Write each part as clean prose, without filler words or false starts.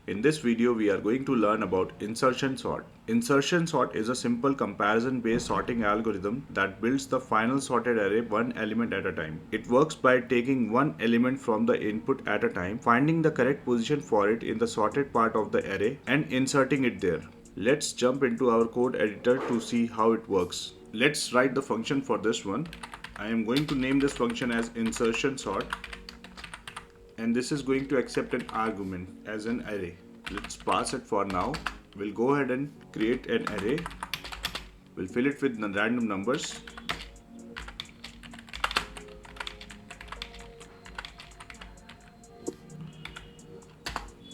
In this video, we are going to learn about insertion sort. Insertion sort is a simple comparison-based sorting algorithm that builds the final sorted array one element at a time. It works by taking one element from the input at a time, finding the correct position for it in the sorted part of the array, and inserting it there. Let's jump into our code editor to see how it works. Let's write the function for this one. I am going to name this function as insertion sort. And this is going to accept an argument as an array. Let's pass it for now. We'll go ahead and create an array. We'll fill it with random numbers.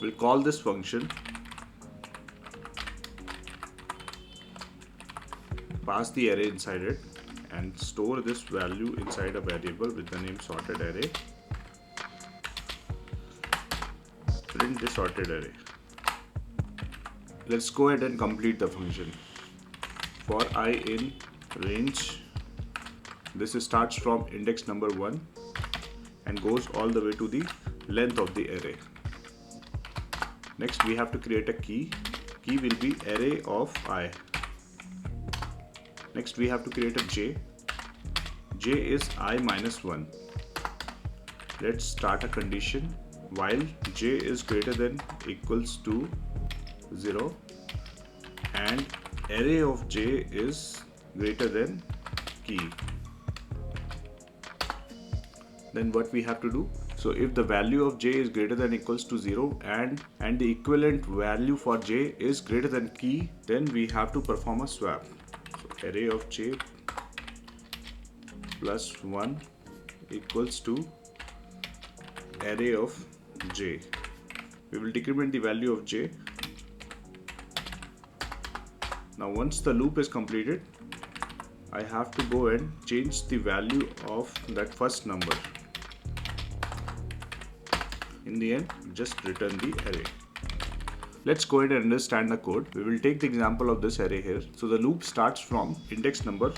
We'll call this function. Pass the array inside it and store this value inside a variable with the name sorted array. Print the sorted array. Let's go ahead and complete the function. For I in range, this starts from index number 1 and goes all the way to the length of the array. Next we have to create a key. Key will be array of I. Next we have to create a j. J is I minus 1. Let's start a condition. While j is greater than equals to 0 and array of j is greater than key. Then what we have to do? So if the value of j is greater than equals to 0 and the equivalent value for j is greater than key, then we have to perform a swap. So array of j plus 1 equals to array of j. We will decrement the value of j. Now once the loop is completed, I have to go and change the value of that first number. In the end, just return the array. Let's go ahead and understand the code. We will take the example of this array here. So the loop starts from index number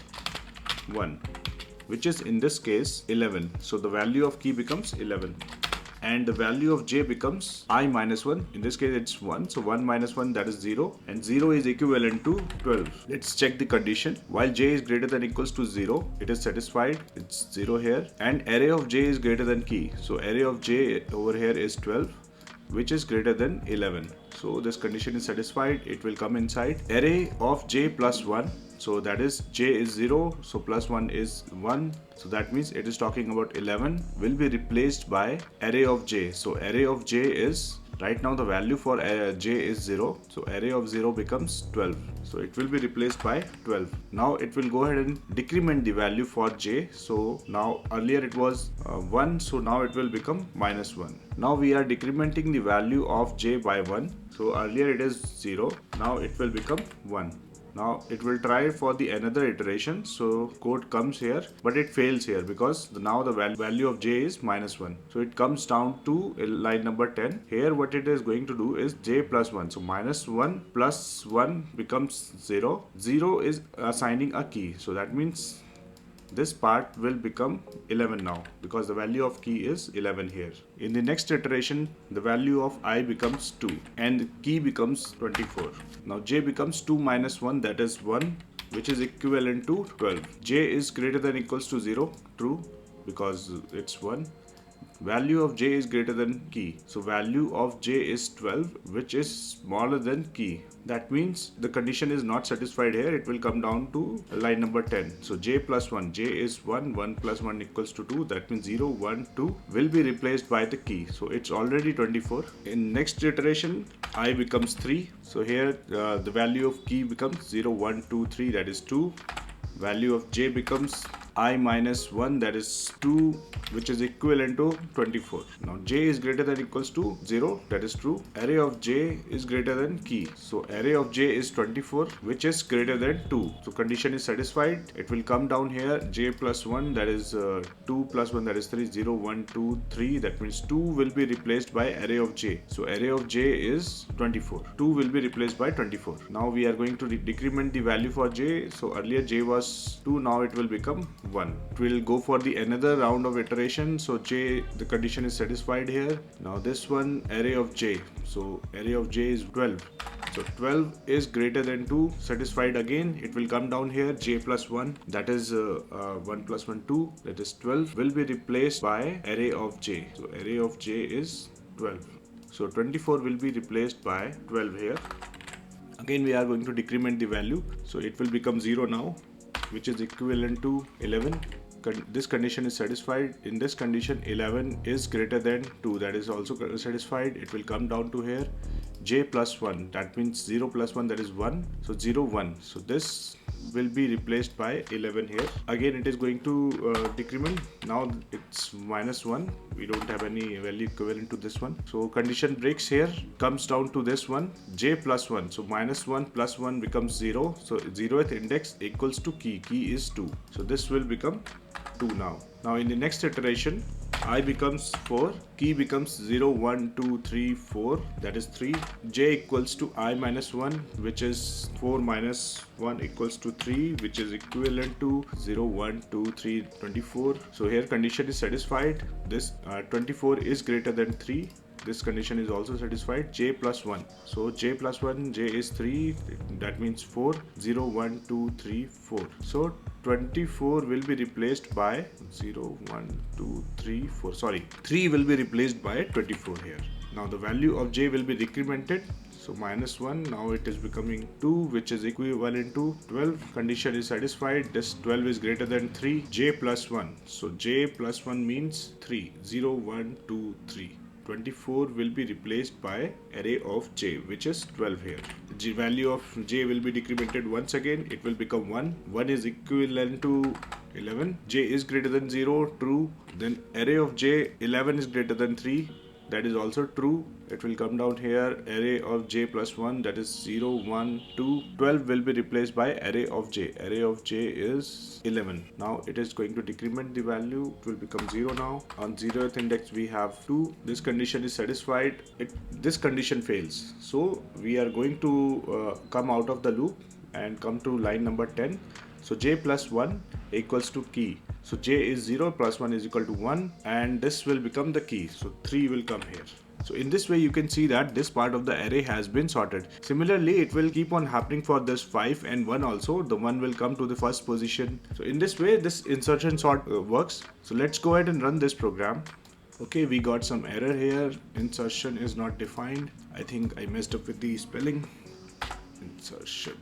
1, which is in this case 11. So the value of key becomes 11. And the value of j becomes I minus 1. In this case it's 1. So 1 minus 1, that is 0. And 0 is equivalent to 12. Let's check the condition. While j is greater than equals to 0, it is satisfied. It's 0 here. And array of j is greater than key. So array of j over here is 12, which is greater than 11. So this condition is satisfied. It will come inside array of j plus 1. So that is j is 0, so plus 1 is 1. So that means it is talking about 11 will be replaced by array of j. So array of j is, right now the value for j is 0. So array of 0 becomes 12. So it will be replaced by 12. Now it will go ahead and decrement the value for j. So now earlier it was 1. So now it will become minus 1. Now we are decrementing the value of j by 1. So earlier it is 0. Now it will become 1. Now it will try for the another iteration, so code comes here, but it fails here because now the value of j is minus 1. So it comes down to line number 10. Here what it is going to do is j plus 1. So minus 1 plus 1 becomes 0. 0 is assigning a key. So that means this part will become 11 now because the value of key is 11 here. In the next iteration, the value of I becomes 2 and the key becomes 24. Now j becomes 2 minus 1, that is 1, which is equivalent to 12. J is greater than equals to 0, true, because it's 1. Value of j is greater than key. So value of j is 12, which is smaller than key. That means the condition is not satisfied here. It will come down to line number 10. So j plus 1, j is 1, 1 plus 1 equals to 2. That means 0, 1, 2 will be replaced by the key. So it's already 24. In next iteration, I becomes 3. So here the value of key becomes 0, 1, 2, 3, that is 2. Value of j becomes I minus 1, that is 2, which is equivalent to 24. Now j is greater than equals to 0, that is true. Array of j is greater than key. So array of j is 24, which is greater than 2. So condition is satisfied. It will come down here, j plus 1, that is 2 plus 1, that is 3, 0, 1, 2, 3. That means 2 will be replaced by array of j. So array of j is 24. 2 will be replaced by 24. Now we are going to decrement the value for j. So earlier j was 2, now it will become 1. It will go for the another round of iteration. So j, the condition is satisfied here. Now this one, array of j. So array of j is 12. So 12 is greater than 2, satisfied again. It will come down here, j plus 1, that is 1 plus 1, 2, that is 12, will be replaced by array of j. So array of j is 12. So 24 will be replaced by 12 here. Again we are going to decrement the value. So it will become 0 now, which is equivalent to 11. This condition is satisfied. In this condition 11 is greater than 2, that is also satisfied. It will come down to here, j plus 1, that means 0 plus 1, that is 1. So 0, 1. So this will be replaced by 11 here. Again it is going to decrement. Now it's minus 1. We don't have any value equivalent to this one. So condition breaks here, comes down to this one, j plus 1. So minus 1 plus 1 becomes 0. So 0th index equals to key. Key is 2. So this will become 2 now. Now in the next iteration, I becomes 4, key becomes 0, 1, 2, 3, 4, that is 3, j equals to I minus 1, which is 4 minus 1 equals to 3, which is equivalent to 0, 1, 2, 3, 24. So here condition is satisfied. This 24 is greater than 3. This condition is also satisfied. J plus 1. So j plus 1, j is 3, that means 4, 0, 1, 2, 3, 4. So 24 will be replaced by 0, 1, 2, 3, 4. Sorry, 3 will be replaced by 24 here. Now the value of j will be decremented. So minus 1, now it is becoming 2, which is equivalent to 12. Condition is satisfied. This 12 is greater than 3. J plus 1. So j plus 1 means 3. 0, 1, 2, 3. 24 will be replaced by array of j, which is 12 here. The value of j will be decremented once again. It will become 1. 1 is equivalent to 11. J is greater than 0, true. Then array of j, 11 is greater than 3. That is also true. It will come down here, array of j plus 1, that is 0, 1, 2. 12 will be replaced by array of j. Array of j is 11. Now it is going to decrement the value. It will become 0 now. On 0th index we have 2. This condition is satisfied. This condition fails. So we are going to come out of the loop and come to line number 10. So j plus 1 equals to key. So j is 0 plus 1 is equal to 1, and this will become the key. So 3 will come here. So in this way you can see that this part of the array has been sorted. Similarly, it will keep on happening for this 5 and 1 also. The 1 will come to the first position. So in this way this insertion sort works. So let's go ahead and run this program. Okay, we got some error here. Insertion is not defined. I think I messed up with the spelling. Insertion.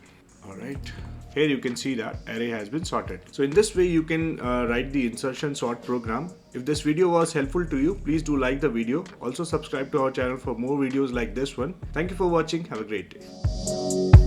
Alright, here you can see that array has been sorted. So in this way you can write the insertion sort program. If this video was helpful to you, please do like the video. Also subscribe to our channel for more videos like this one. Thank you for watching. Have a great day.